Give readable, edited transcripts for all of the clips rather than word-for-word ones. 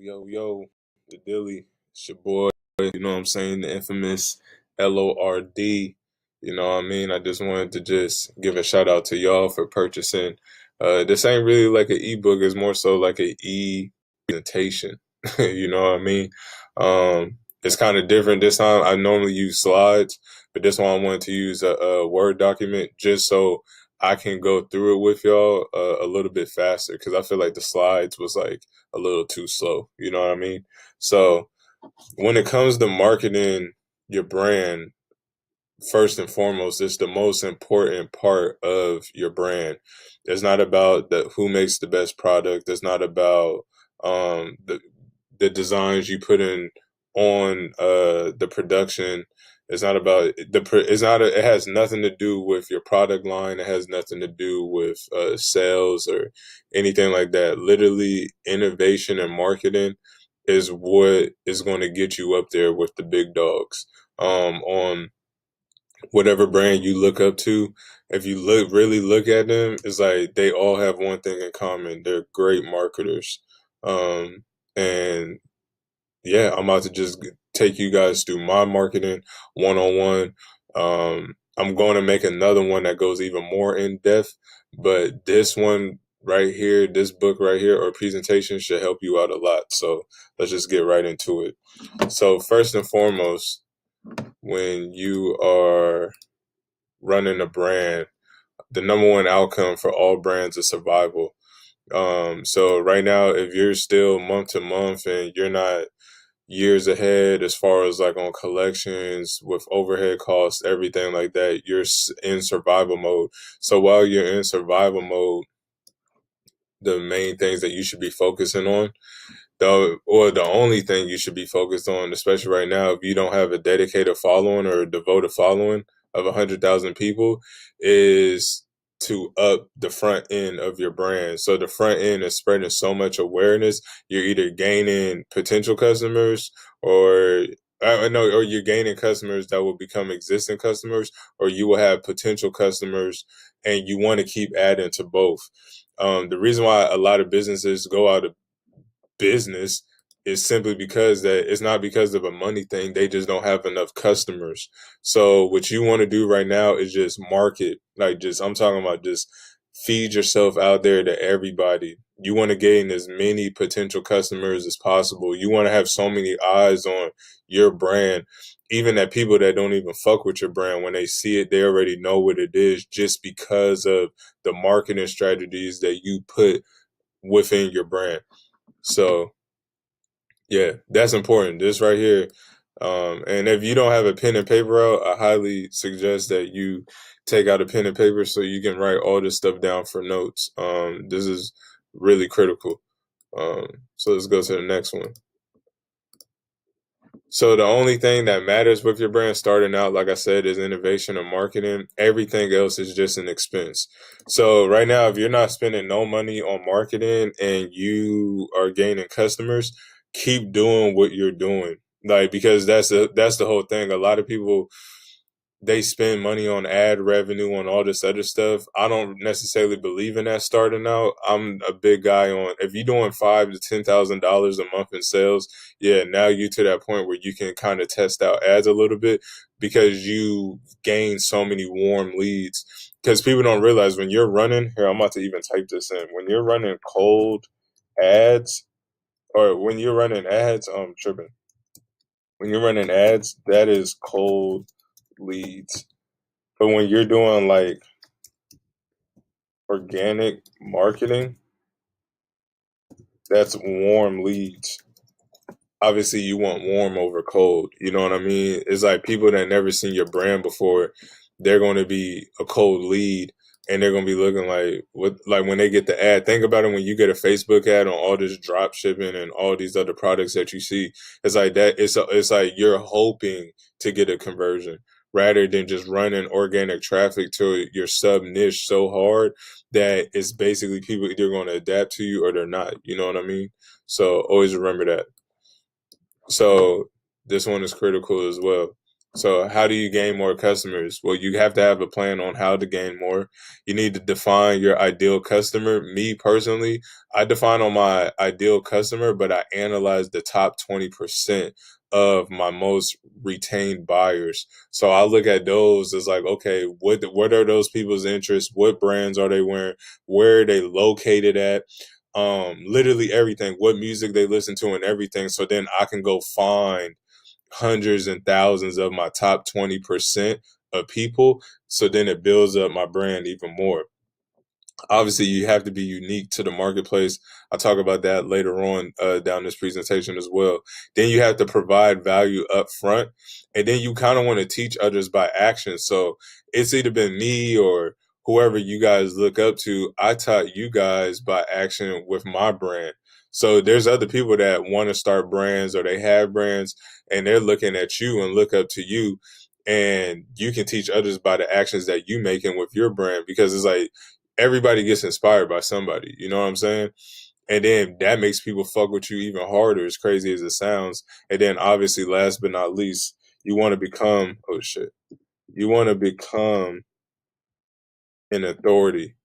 Yo, the Dilly, it's your boy, you know what I'm saying, the infamous LORD, you know what I mean? I just wanted to just give a shout out to y'all for purchasing. This ain't really like an ebook, it's more so like an presentation, you know what I mean? It's kind of different this time. I normally use slides, but this one I wanted to use a Word document just so I can go through it with y'all a little bit faster because I feel like the slides was like a little too slow. You know what I mean? So when it comes to marketing your brand, first and foremost, it's the most important part of your brand. It's not about the who makes the best product. It's not about the designs you put in on the production. It's not about it's not. It has nothing to do with your product line. It has nothing to do with sales or anything like that. Literally, innovation and marketing is what is going to get you up there with the big dogs. On whatever brand you look up to, if you really look at them, it's like they all have one thing in common. They're great marketers. And yeah, I'm about to just take you guys through my marketing one on one. I'm going to make another one that goes even more in depth, but this one right here, this book right here or presentation should help you out a lot. So let's just get right into it. So first and foremost, when you are running a brand, the number one outcome for all brands is survival. So right now, if you're still month to month and you're not years ahead as far as like on collections with overhead costs, everything like that, you're in survival mode. So while you're in survival mode, the main things that you should be focusing on, the only thing you should be focused on, especially right now, if you don't have a dedicated following or a devoted following of 100,000 people, is to up the front end of your brand. So the front end is spreading so much awareness. You're either gaining potential customers or I know, or you're gaining customers that will become existing customers, or you will have potential customers, and you want to keep adding to both. The reason why a lot of businesses go out of business is simply because that it's not because of a money thing. They just don't have enough customers. So what you want to do right now is just market, like just I'm talking about just feed yourself out there to everybody. You want to gain as many potential customers as possible. You want to have so many eyes on your brand, even that people that don't even fuck with your brand, when they see it, they already know what it is just because of the marketing strategies that you put within your brand. So yeah, that's important. This right here. And if you don't have a pen and paper out, I highly suggest that you take out a pen and paper so you can write all this stuff down for notes. This is really critical. So let's go to the next one. So the only thing that matters with your brand starting out, like I said, is innovation and marketing. Everything else is just an expense. So right now, if you're not spending no money on marketing and you are gaining customers, keep doing what you're doing. Like because that's the whole thing. A lot of people, they spend money on ad revenue on all this other stuff. I don't necessarily believe in that starting out. I'm a big guy on if you're doing $5,000 to $10,000 a month in sales, yeah, now you to that point where you can kind of test out ads a little bit because you gain so many warm leads. Because people don't realize when you're running here, I'm about to even type this in. When you're running cold ads or when you're running ads, tripping. When you're running ads, that is cold leads. But when you're doing like organic marketing, that's warm leads. Obviously, you want warm over cold. You know what I mean? It's like people that never seen your brand before, they're going to be a cold lead and they're going to be looking like what, like when they get the ad. Think about it when you get a Facebook ad on all this drop shipping and all these other products that you see. It's like that. It's like you're hoping to get a conversion rather than just running organic traffic to your sub niche so hard that it's basically people either going to adapt to you or they're not. You know what I mean? So always remember that. So this one is critical as well. So how do you gain more customers? Well, you have to have a plan on how to gain more. You need to define your ideal customer. Me personally, I define on my ideal customer, but I analyze the top 20% of my most retained buyers. So I look at those as like, okay, what are those people's interests? What brands are they wearing? Where are they located at? Literally everything, what music they listen to and everything. So then I can go find hundreds and thousands of my top 20% of people. So then it builds up my brand even more. Obviously, you have to be unique to the marketplace. I'll talk about that later on down this presentation as well. Then you have to provide value up front. And then you kind of want to teach others by action. So it's either been me or whoever you guys look up to. I taught you guys by action with my brand. So there's other people that want to start brands or they have brands and they're looking at you and look up to you. And you can teach others by the actions that you making with your brand because it's like everybody gets inspired by somebody. You know what I'm saying? And then that makes people fuck with you even harder, as crazy as it sounds. And then obviously, last but not least, you want to become oh shit. You want to become an authority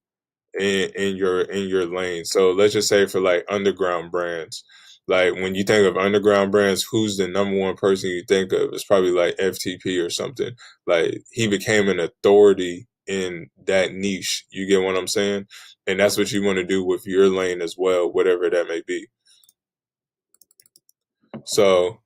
in your lane. So let's just say for like underground brands, like when you think of underground brands, who's the number one person you think of? It's probably like FTP or something. Like he became an authority in that niche. You get what I'm saying? And that's what you want to do with your lane as well, whatever that may be. So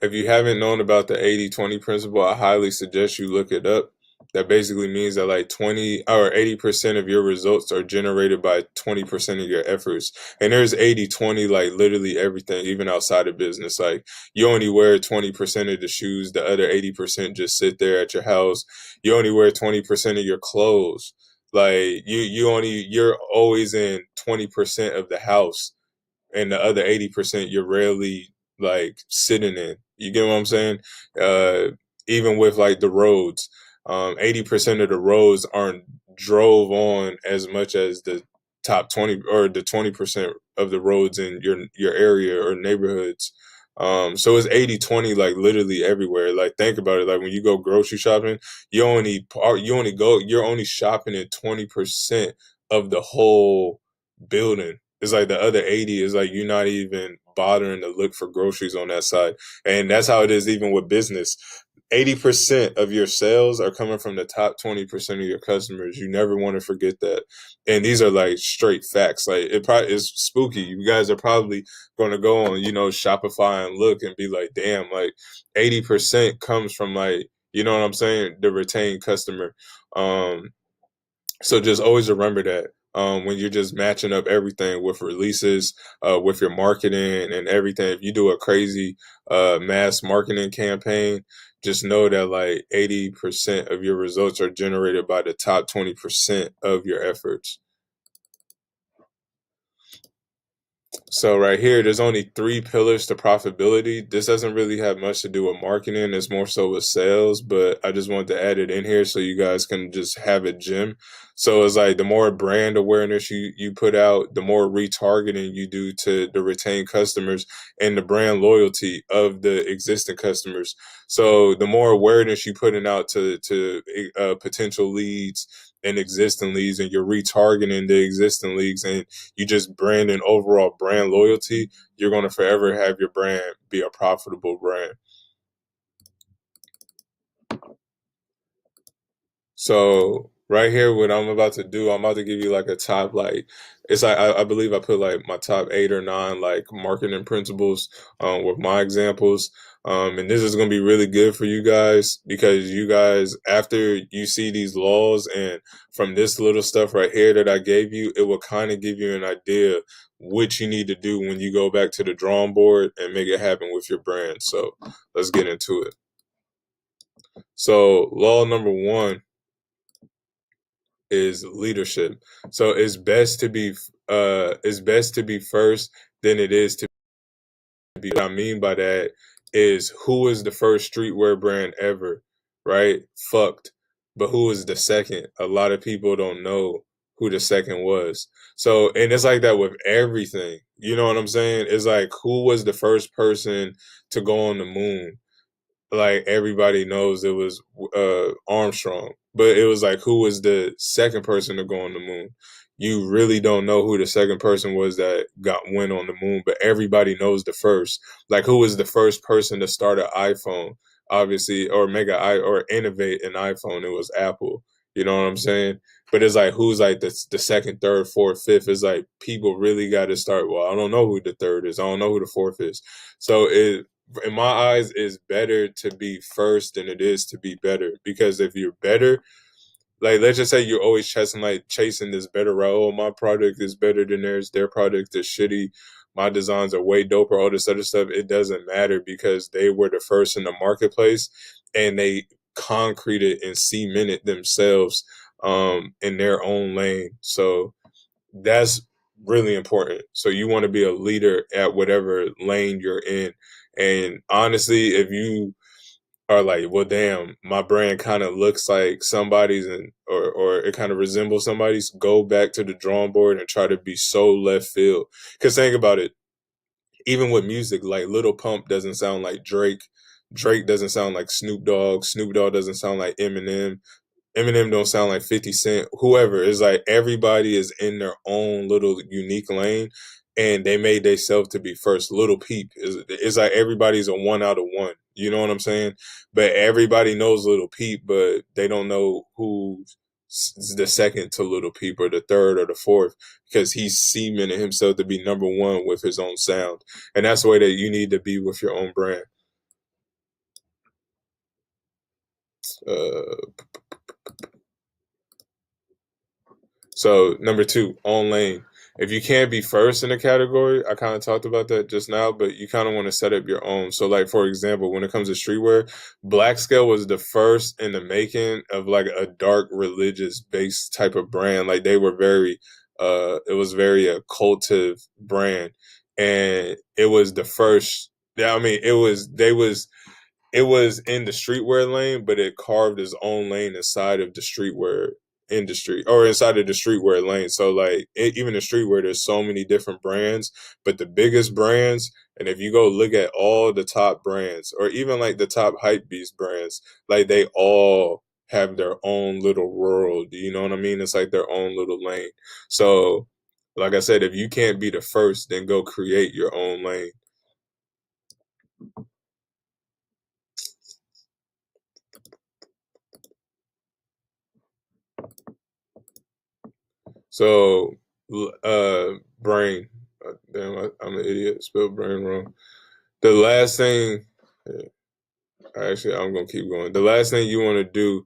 if you haven't known about the 80-20 principle, I highly suggest you look it up. That basically means that like 20 or 80% of your results are generated by 20% of your efforts. And there's 80-20, like literally everything, even outside of business. Like you only wear 20% of the shoes, the other 80% just sit there at your house. You only wear 20% of your clothes. Like you're always in 20% of the house and the other 80% you're rarely like sitting in. You get what I'm saying? Uh, Even with like the roads, 80% of the roads aren't drove on as much as the top 20 or the 20% of the roads in your area or neighborhoods. So it's 80-20 like literally everywhere. Like think about it. Like when you go grocery shopping, you're only shopping at 20% of the whole building. It's like the other 80 is like you're not even bothering to look for groceries on that side. And that's how it is even with business. 80% of your sales are coming from the top 20% of your customers. You never want to forget that. And these are like straight facts. Like it probably is spooky. You guys are probably going to go on, Shopify and look and be like, damn, like 80% comes from like, you know what I'm saying? The retained customer. Um, so just always remember that when you're just matching up everything with releases, with your marketing and everything. If you do a crazy mass marketing campaign, just know that like 80% of your results are generated by the top 20% of your efforts. So right here, there's only three pillars to profitability. This doesn't really have much to do with marketing. It's more so with sales, but I just wanted to add it in here so you guys can just have a gem. So it's like the more brand awareness you put out, the more retargeting you do to the retained customers and the brand loyalty of the existing customers. So the more awareness you putting out to potential leads and existing leads, and you're retargeting the existing leads, and you just brand an overall brand loyalty, you're going to forever have your brand be a profitable brand. So right here, what I'm about to do, I'm about to give you like a top, like it's like I believe I put like my top 8 or 9 like marketing principles with my examples. And this is gonna be really good for you guys because you guys, after you see these laws and from this little stuff right here that I gave you, it will kind of give you an idea what you need to do when you go back to the drawing board and make it happen with your brand. So let's get into it. So law number one is leadership. So it's best to be first than it is to be. What I mean by that is who is the first streetwear brand ever, right? Fucked. But who is the second? A lot of people don't know who the second was. So and it's like that with everything. You know what I'm saying? It's like who was the first person to go on the moon? like everybody knows it was Armstrong, but it was like who was the second person to go on the moon. You really don't know who the second person was that went on the moon, but everybody knows the first. Like who was the first person to start an iPhone, obviously, or or innovate an iPhone? It was Apple. You know what I'm saying? But it's like who's like the second, third, fourth, fifth? Is like people really got to start. Well, I don't know who the third is. I don't know who the fourth is. So it in my eyes, it's better to be first than it is to be better. Because if you're better, like let's just say you're always chasing this better route. Oh, my product is better than theirs. Their product is shitty. My designs are way doper. All this other stuff. It doesn't matter because they were the first in the marketplace, and they concreted and cemented themselves in their own lane. So that's really important. So you want to be a leader at whatever lane you're in. And honestly, if you are like, well, damn, my brand kind of looks like somebody's and or it kind of resembles somebody's, go back to the drawing board and try to be so left field. Because think about it, even with music, like Little Pump doesn't sound like Drake. Drake doesn't sound like Snoop Dogg. Snoop Dogg doesn't sound like Eminem. Eminem don't sound like 50 Cent. Whoever is like everybody is in their own little unique lane, and they made themselves to be first. Little Peep is like everybody's a one out of one. You know what I'm saying? But everybody knows Little Peep, but they don't know who's the second to Little Peep or the third or the fourth because he's cemented himself to be number one with his own sound, and that's the way that you need to be with your own brand. Uh, So number two, on lane. If you can't be first in a category, I kind of talked about that just now, but you kind of want to set up your own. So like for example, when it comes to streetwear, Black Scale was the first in the making of like a dark religious based type of brand. Like they were very it was very occultive brand. And it was the first, yeah, I mean it was in the streetwear lane, but it carved its own lane inside of the streetwear industry or inside of the streetwear lane. So like even in streetwear, there's so many different brands, but the biggest brands, and if you go look at all the top brands or even like the top hype beast brands, like they all have their own little world. You know what I mean? It's like their own little lane. So like I said, if you can't be the first, then go create your own lane. So, brain. Damn, I'm an idiot. Spelled brain wrong. The last thing, actually, I'm gonna keep going. The last thing you want to do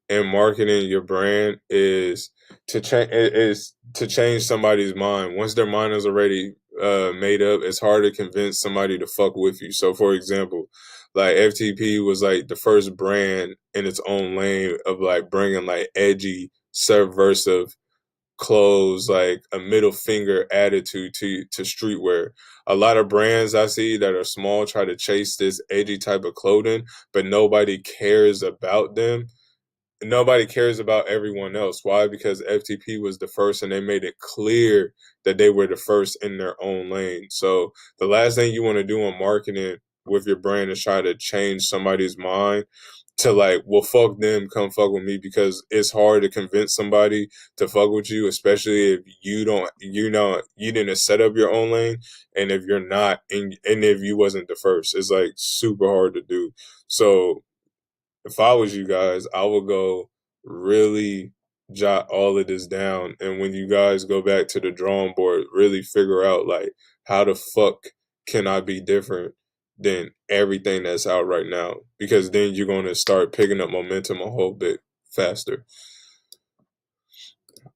in marketing your brand is to change somebody's mind. Once their mind is already made up, it's hard to convince somebody to fuck with you. So, for example, like FTP was like the first brand in its own lane of like bringing like edgy, subversive clothes, like a middle finger attitude to streetwear. A lot of brands I see that are small try to chase this edgy type of clothing, but nobody cares about them. Nobody cares about everyone else. Why? Because FTP was the first and they made it clear that they were the first in their own lane. So the last thing you want to do in marketing with your brand is try to change somebody's mind to like, well, fuck them, come fuck with me, because it's hard to convince somebody to fuck with you, especially if you didn't set up your own lane, and if you're not, and if you wasn't the first, it's like super hard to do. So if I was you guys, I would go really jot all of this down. And when you guys go back to the drawing board, really figure out like how the fuck can I be different than everything that's out right now? Because then you're going to start picking up momentum a whole bit faster.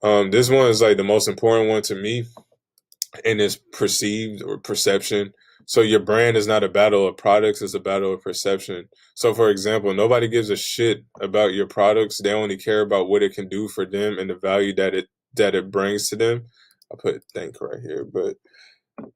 This one is like the most important one to me, and it's perceived or perception. So your brand is not a battle of products, it's a battle of perception. So for example, nobody gives a shit about your products. They only care about what it can do for them and the value that it brings to them. I put think right here, but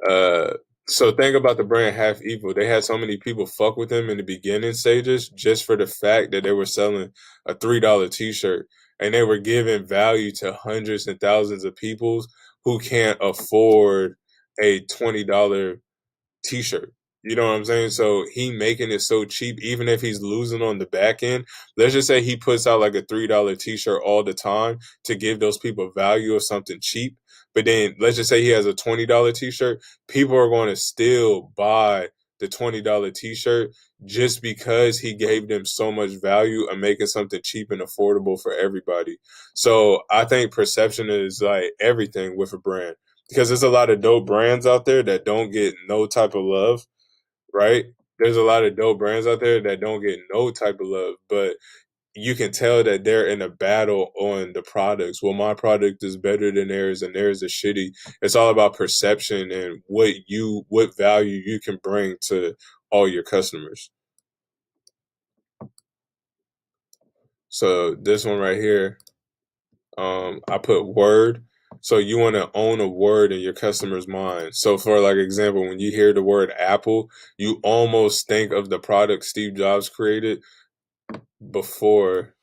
uh so think about the brand Half Evil. They had so many people fuck with them in the beginning stages just for the fact that they were selling a $3 t-shirt, and they were giving value to hundreds and thousands of people who can't afford a $20 t-shirt. You know what I'm saying? So he making it so cheap, even if he's losing on the back end. Let's just say he puts out like a $3 t-shirt all the time to give those people value of something cheap. But then let's just say he has a $20 t-shirt. People are going to still buy the $20 t-shirt just because he gave them so much value and making something cheap and affordable for everybody. So I think perception is like everything with a brand, because there's a lot of dope brands out there that don't get no type of love, right? There's a lot of dope brands out there that don't get no type of love, but you can tell that they're in a battle on the products. Well, my product is better than theirs and theirs is shitty. It's all about perception and what value you can bring to all your customers. So this one right here, I put word. So you want to own a word in your customer's mind. So for like example, when you hear the word Apple, you almost think of the product Steve Jobs created before.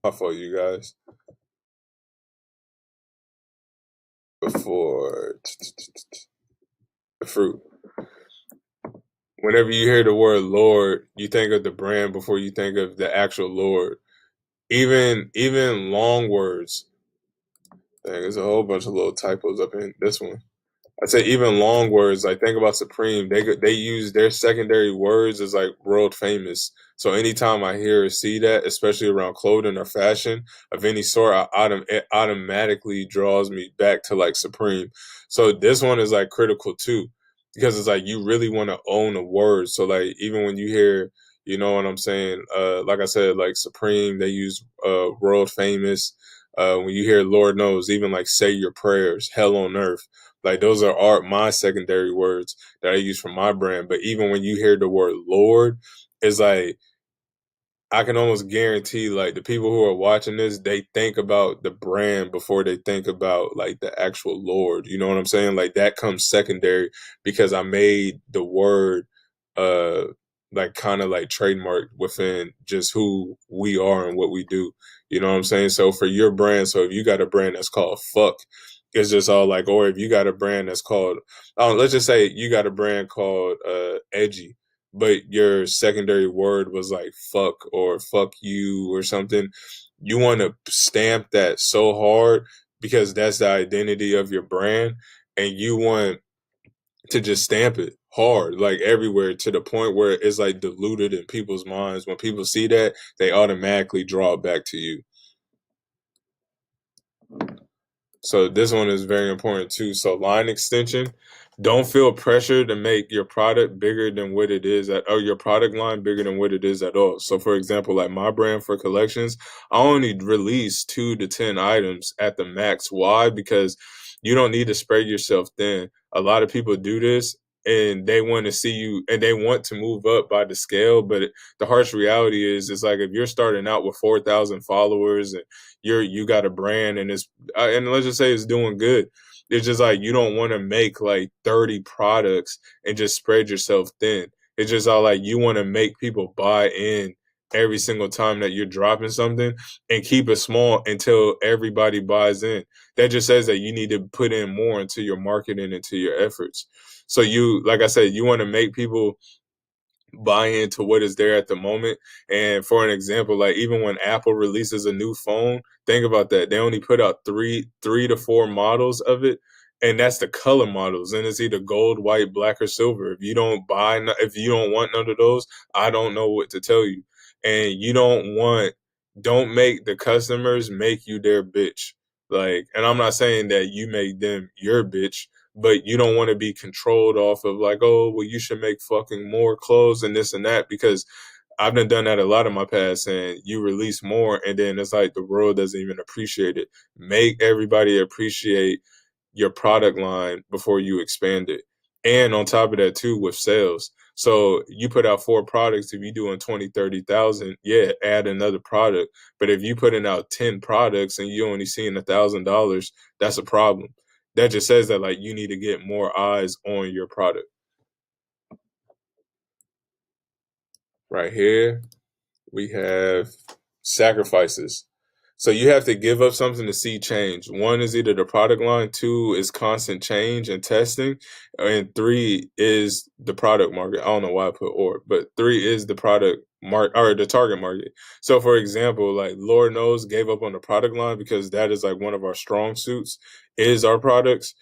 My fault, you guys. Before the fruit. Whenever you hear the word Lord, you think of the brand before you think of the actual Lord. Even long words. Dang, there's a whole bunch of little typos up in this one. I say even long words. Like think about Supreme. They use their secondary words as like world famous. So anytime I hear or see that, especially around clothing or fashion of any sort, it automatically draws me back to like Supreme. So this one is like critical too, because it's like you really want to own a word. So like even when you hear, you know what I'm saying? Like I said, like Supreme, they use world famous. When you hear Lord knows, even like say your prayers, hell on earth, like those are my secondary words that I use for my brand. But even when you hear the word Lord, it's like I can almost guarantee like the people who are watching this, they think about the brand before they think about like the actual Lord. You know what I'm saying? Like that comes secondary because I made the word uh like kind of like trademark within just who we are and what we do. You know what I'm saying? So for your brand, so if you got a brand that's called fuck, it's just all like, or if you got a brand that's called, let's just say you got a brand called edgy, but your secondary word was like fuck or fuck you or something, you want to stamp that so hard because that's the identity of your brand, and you want to just stamp it hard like everywhere to the point where it's like diluted in people's minds. When people see that, they automatically draw it back to you. So this one is very important too. So line extension, don't feel pressure to make your product bigger than what it is at, or your product line bigger than what it is at all. So for example, like my brand for collections, I only release 2 to 10 items at the max. Why? Because you don't need to spread yourself thin. A lot of people do this and they want to see you and they want to move up by the scale, but the harsh reality is it's like if you're starting out with 4,000 followers and you got a brand and it's and let's just say it's doing good, it's just like you don't want to make like 30 products and just spread yourself thin. It's just all like you want to make people buy in every single time that you're dropping something and keep it small until everybody buys in. That just says that you need to put in more into your marketing, into your efforts. So you, like I said, you want to make people buy into what is there at the moment. And for an example, like even when Apple releases a new phone, think about that. They only put out three to four models of it. And that's the color models. And it's either gold, white, black, or silver. If you don't want none of those, I don't know what to tell you. And don't make the customers make you their bitch. Like, and I'm not saying that you make them your bitch, but you don't want to be controlled off of like, oh, well, you should make fucking more clothes and this and that, because I've done that a lot in my past, and you release more and then it's like the world doesn't even appreciate it. Make everybody appreciate your product line before you expand it. And on top of that too, with sales. So you put out 4 products, if you're doing 20, 30,000, yeah, add another product. But if you putting out 10 products and you only seeing $1,000, that's a problem. That just says that like you need to get more eyes on your product. Right here, we have sacrifices. So you have to give up something to see change. One is either the product line, two is constant change and testing, and three is the product market. I don't know why I put or, but three is the product market or the target market. So for example, like Lord knows gave up on the product line because that is like one of our strong suits is our products.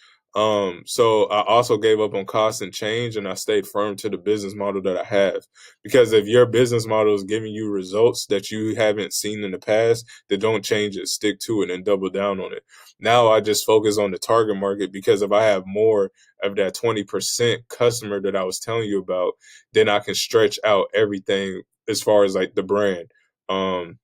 So I also gave up on cost and change and I stayed firm to the business model that I have. Because if your business model is giving you results that you haven't seen in the past, then don't change it, stick to it and double down on it. Now I just focus on the target market because if I have more of that 20% customer that I was telling you about, then I can stretch out everything as far as like the brand. Um,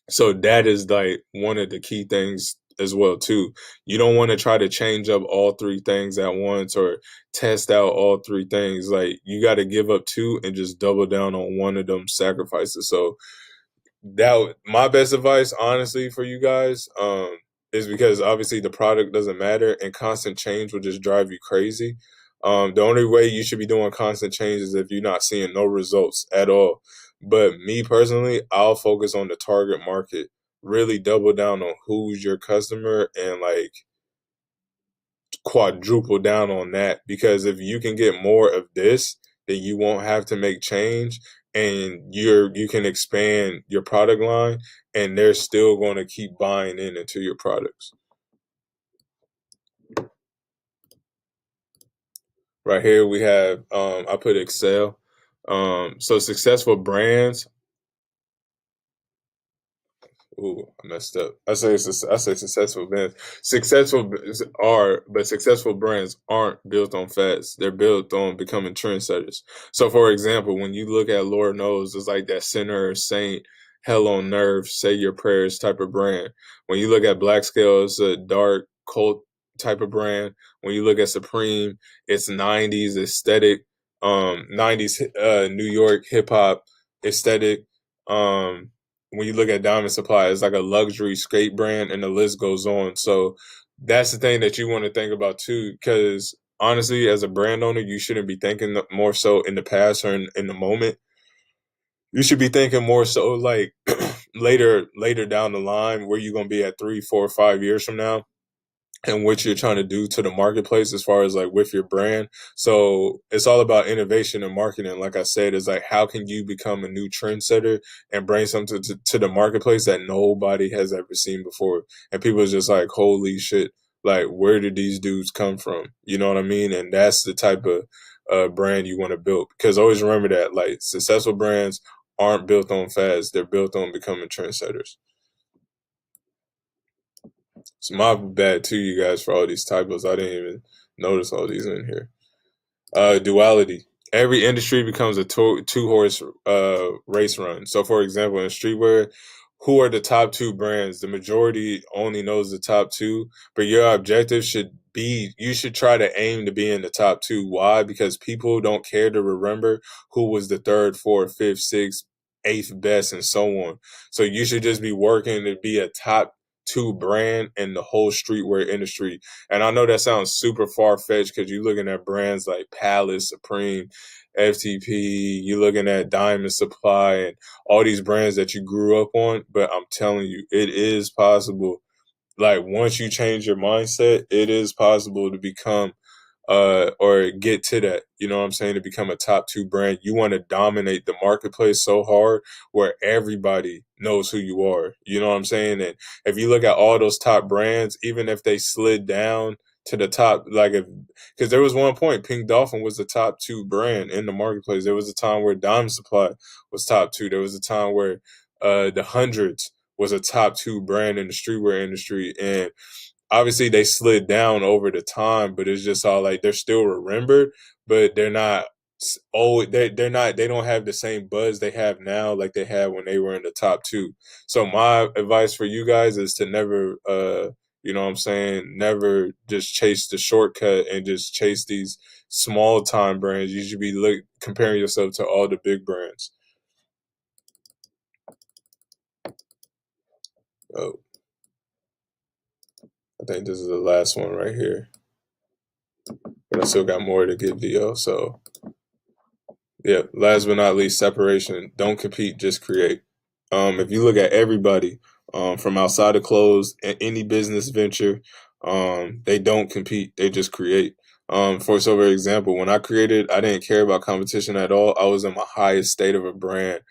so that is like one of the key things as well too. You don't want to try to change up all three things at once or test out all three things. Like you got to give up two and just double down on one of them sacrifices. So my best advice honestly for you guys is because obviously the product doesn't matter and constant change will just drive you crazy. The only way you should be doing constant change is if you're not seeing no results at all. But me personally, I'll focus on the target market, really double down on who's your customer and like quadruple down on that, because if you can get more of this, then you won't have to make change and you can expand your product line and they're still going to keep buying into your products. Right here we have I put Excel. So successful brands. Ooh, I messed up. I say successful brands. Successful brands aren't built on fads. They're built on becoming trendsetters. So, for example, when you look at Lord Knows, it's like that sinner saint, hell on nerve, say your prayers type of brand. When you look at Black Scale, it's a dark cult type of brand. When you look at Supreme, it's '90s aesthetic, '90s New York hip hop aesthetic. When you look at Diamond Supply, it's like a luxury skate brand, and the list goes on. So that's the thing that you want to think about too, because honestly, as a brand owner, you shouldn't be thinking more so in the past or in the moment. You should be thinking more so like later down the line, where you're gonna be at 3, 4, 5 years from now and what you're trying to do to the marketplace as far as like with your brand. So it's all about innovation and marketing. Like I said, is like how can you become a new trendsetter and bring something to the marketplace that nobody has ever seen before. And people are just like, holy shit, like where did these dudes come from? You know what I mean? And that's the type of brand you want to build. Because always remember that like successful brands aren't built on fads. They're built on becoming trendsetters. It's my bad to you guys for all these typos. I didn't even notice all these in here. Duality. Every industry becomes a two horse race run. So, for example, in streetwear, who are the top two brands? The majority only knows the top two, but your objective should be you should try to aim to be in the top two. Why? Because people don't care to remember who was the third, fourth, fifth, sixth, eighth best, and so on. So you should just be working to be a top two brand in the whole streetwear industry. And I know that sounds super far fetched because you're looking at brands like Palace, Supreme, FTP, you're looking at Diamond Supply, and all these brands that you grew up on. But I'm telling you, it is possible. Like once you change your mindset, it is possible to become or get to that, you know what I'm saying, to become a top two brand. You want to dominate the marketplace so hard where everybody knows who you are. You know what I'm saying? And if you look at all those top brands, even if they slid down to the top, like if because there was one point Pink Dolphin was the top two brand in the marketplace. There was a time where Diamond Supply was top two. There was a time where the Hundreds was a top two brand in the streetwear industry. And obviously they slid down over the time, but it's just all like they're still remembered, but they're not. Oh, they're not. They don't have the same buzz they have now, like they had when they were in the top two. So my advice for you guys is to never, you know what I'm saying, never just chase the shortcut and just chase these small time brands. You should be comparing yourself to all the big brands. Oh, I think this is the last one right here, but I still got more to give to you. So yeah, last but not least, separation. Don't compete, just create. If you look at everybody, from outside of clothes and any business venture. They don't compete; they just create. For so, for example, when I created, I didn't care about competition at all. I was in my highest state of a brand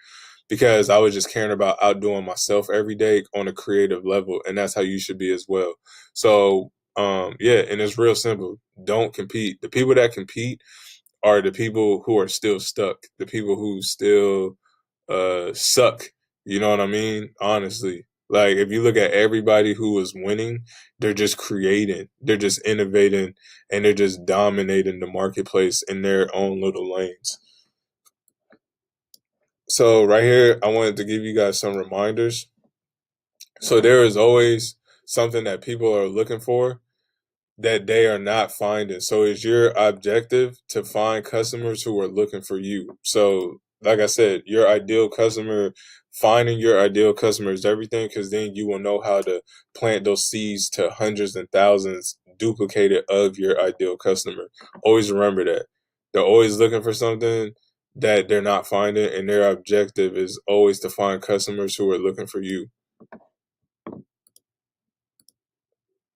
because I was just caring about outdoing myself every day on a creative level, and that's how you should be as well. So, yeah, and it's real simple. Don't compete. The people that compete are the people who are still stuck, the people who still suck. You know what I mean? Honestly. Like if you look at everybody who is winning, they're just creating, they're just innovating, and they're just dominating the marketplace in their own little lanes. So right here, I wanted to give you guys some reminders. So there is always something that people are looking for that they are not finding. So it's your objective to find customers who are looking for you. So like I said, your ideal customer, finding your ideal customer is everything, because then you will know how to plant those seeds to hundreds and thousands duplicated of your ideal customer. Always remember that. They're always looking for something that they're not finding, and their objective is always to find customers who are looking for you.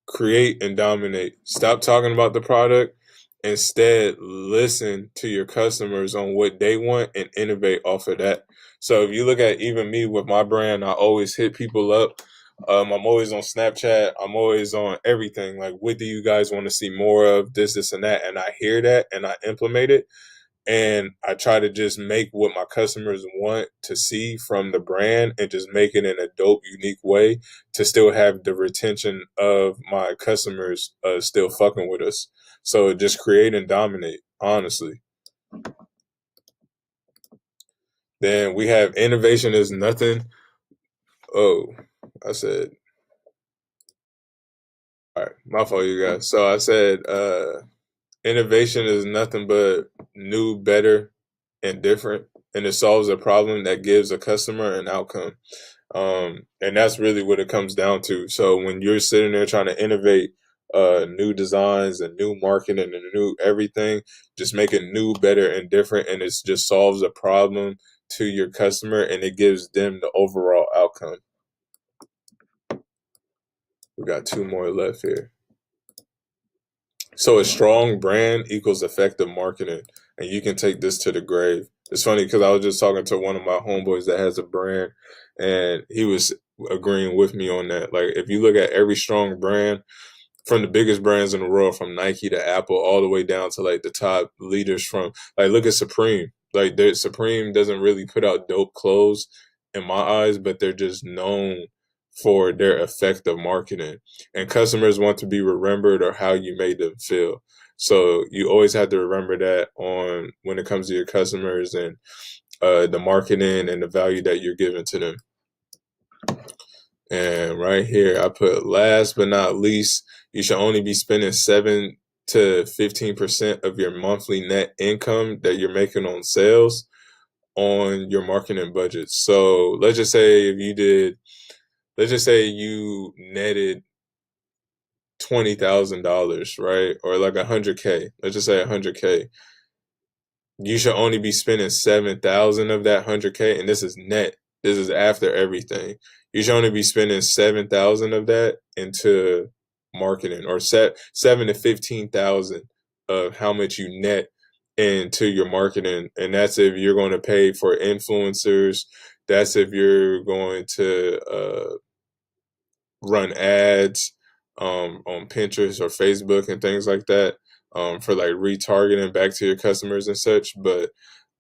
Create and dominate. Stop talking about the product. Instead, listen to your customers on what they want and innovate off of that. So if you look at even me with my brand, I always hit people up. I'm always on Snapchat. I'm always on everything. Like, what do you guys want to see more of? This, and that. And I hear that and I implement it, and I try to just make what my customers want to see from the brand and just make it in a dope, unique way to still have the retention of my customers still fucking with us. So just create and dominate, honestly. Then we have innovation is nothing. Oh, I said, all right, my fault, you guys. So I said, innovation is nothing but new, better, and different, and it solves a problem that gives a customer an outcome. And that's really what it comes down to. So when you're sitting there trying to innovate new designs and new marketing and new everything, just make it new, better, and different, and it just solves a problem to your customer, and it gives them the overall outcome. We got two more left here. So a strong brand equals effective marketing, and you can take this to the grave. It's funny because I was just talking to one of my homeboys that has a brand, and he was agreeing with me on that. Like, if you look at every strong brand, from the biggest brands in the world, from Nike to Apple, all the way down to like the top leaders from, like, look at Supreme. Like, Supreme doesn't really put out dope clothes in my eyes, but they're just known for their effective marketing. And customers want to be remembered or how you made them feel. So you always have to remember that on when it comes to your customers and the marketing and the value that you're giving to them. And right here, I put last but not least, you should only be spending 7 to 15% of your monthly net income that you're making on sales on your marketing budget. So let's just say you netted $20,000, right? Or like 100K. Let's just say 100K. You should only be spending 7,000 of that 100K, and this is net. This is after everything. You should only be spending 7,000 of that into marketing, or set 7 to 15,000 of how much you net into your marketing, and that's if you're going to pay for influencers. That's if you're going to run ads on Pinterest or Facebook and things like that, for like retargeting back to your customers and such. But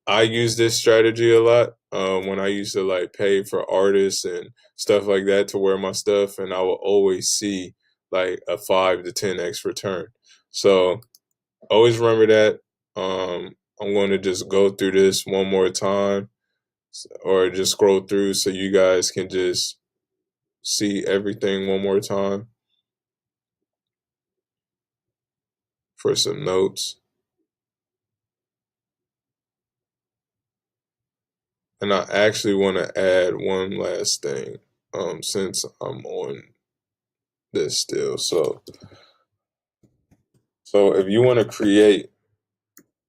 I use this strategy a lot when I used to like pay for artists and stuff like that to wear my stuff, and I will always see like a 5 to 10x return. So always remember that. I'm going to just go through this one more time, or just scroll through so you guys can just see everything one more time for some notes. And I actually want to add one last thing, since I'm on this still. So if you want to create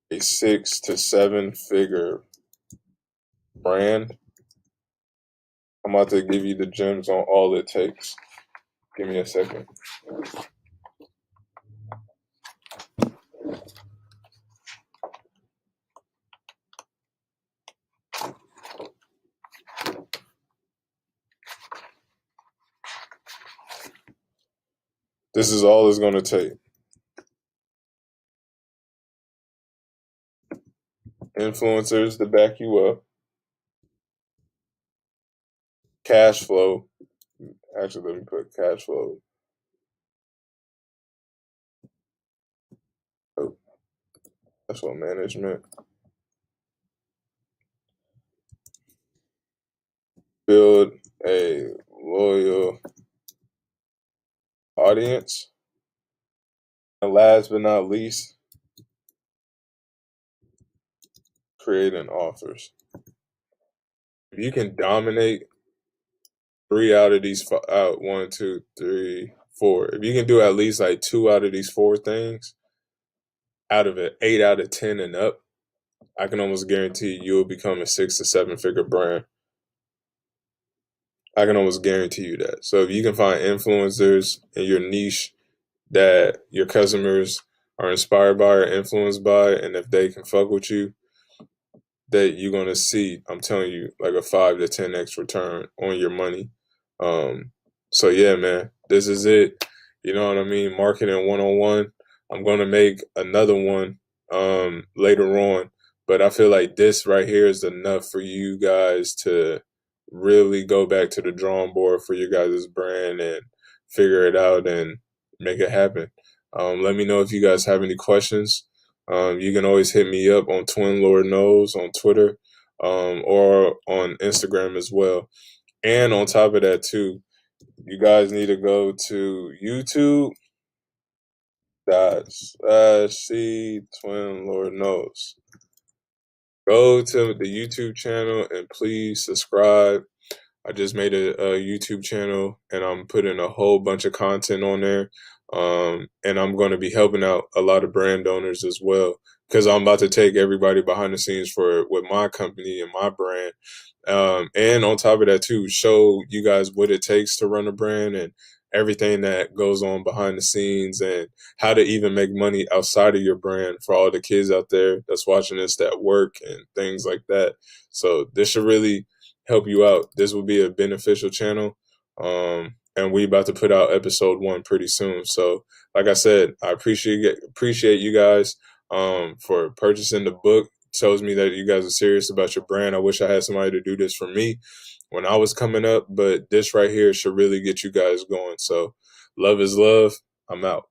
a 6 to 7 figure brand, I'm about to give you the gems on all it takes. Give me a second. This is all it's going to take. Influencers to back you up. Cash flow. Actually, let me put cash flow. Oh, cash flow management. Build a loyal audience. And last but not least, creating offers. If you can dominate 3 out of these out 1, 2, 3, 4. If you can do at least like 2 out of these 4 things, out of it, 8 out of 10 and up, I can almost guarantee you'll become a 6 to 7 figure brand. I can almost guarantee you that. So if you can find influencers in your niche that your customers are inspired by or influenced by, and if they can fuck with you, that you're gonna see, I'm telling you, like a 5 to 10x return on your money. So yeah, man, this is it. You know what I mean? Marketing 101. I'm gonna make another one later on, but I feel like this right here is enough for you guys to really go back to the drawing board for your guys' brand and figure it out and make it happen. Let me know if you guys have any questions. You can always hit me up on Twin Lord Knows on Twitter, or on Instagram as well. And on top of that too, you guys need to go to YouTube. See Twin Lord Knows. Go to the YouTube channel and please subscribe. I just made a YouTube channel and I'm putting a whole bunch of content on there. And I'm going to be helping out a lot of brand owners as well, because I'm about to take everybody behind the scenes with my company and my brand. And on top of that too, show you guys what it takes to run a brand and everything that goes on behind the scenes and how to even make money outside of your brand for all the kids out there that's watching this that work and things like that. So this should really help you out. This will be a beneficial channel. And we about to put out episode 1 pretty soon. So like I said, I appreciate you guys for purchasing the book. Tells me that you guys are serious about your brand. I wish I had somebody to do this for me when I was coming up, but this right here should really get you guys going. So love is love. I'm out.